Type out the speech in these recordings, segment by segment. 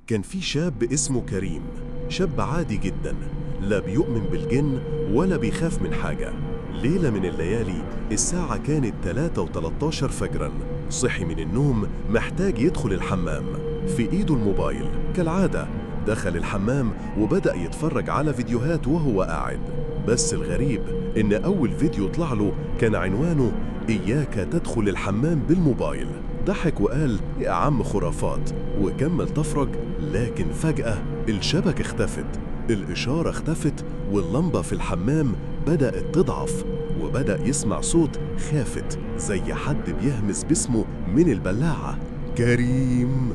كان في شاب اسمه كريم، شاب عادي جدا، لا بيؤمن بالجن ولا بيخاف من حاجة. ليلة من الليالي الساعة كانت 3:13 فجرا، صحي من النوم محتاج يدخل الحمام. في ايده الموبايل كالعادة، دخل الحمام وبدأ يتفرج على فيديوهات وهو قاعد. بس الغريب إن أول فيديو طلع له كان عنوانه إياك تدخل الحمام بالموبايل. ضحك وقال يا عم خرافات، وكمل تفرج. لكن فجأة الشبكة اختفت، الإشارة اختفت، واللمبة في الحمام بدأت تضعف، وبدأ يسمع صوت خافت زي حد بيهمس باسمه من البلاعة: كريم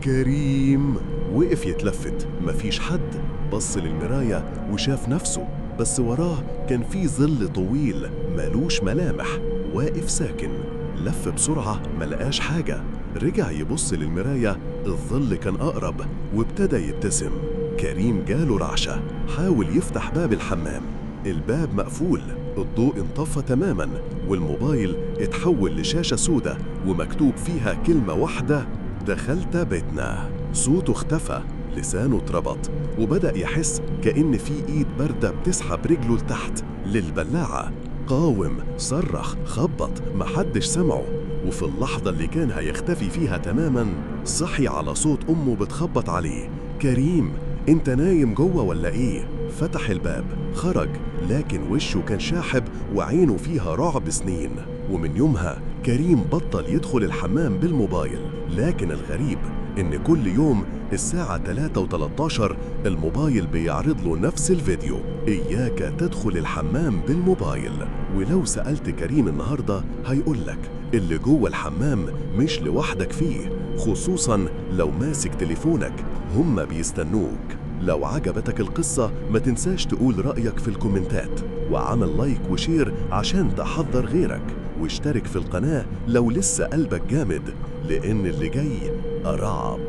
كريم. وقف يتلفت، مفيش حد. بص للمراية وشاف نفسه، بس وراه كان في ظل طويل مالوش ملامح واقف ساكن. لف بسرعة ملقاش حاجة، رجع يبص للمراية، الظل كان أقرب وابتدى يبتسم. كريم جاله رعشة، حاول يفتح باب الحمام، الباب مقفول، الضوء انطفى تماما، والموبايل اتحول لشاشة سودة ومكتوب فيها كلمة واحدة: دخلت بيتنا. صوته اختفى، لسانه اتربط، وبدأ يحس كأن في ايد باردة بتسحب رجله لتحت للبلاعة. قاوم، صرخ، خبط، محدش سمعه. وفي اللحظة اللي كان هيختفي فيها تماما صحي على صوت أمه بتخبط عليه: كريم انت نايم جوه ولا ايه؟ فتح الباب، خرج، لكن وشه كان شاحب وعينه فيها رعب سنين. ومن يومها كريم بطل يدخل الحمام بالموبايل. لكن الغريب إن كل يوم الساعة 3:13 الموبايل بيعرض له نفس الفيديو: إياك تدخل الحمام بالموبايل. ولو سألت كريم النهاردة هيقولك اللي جوه الحمام مش لوحدك فيه، خصوصا لو ماسك تليفونك، هم بيستنوك. لو عجبتك القصة ما تنساش تقول رأيك في الكومنتات، وعمل لايك وشير عشان تحضر غيرك، واشترك في القناة لو لسه قلبك جامد، لأن اللي جاي أرعب.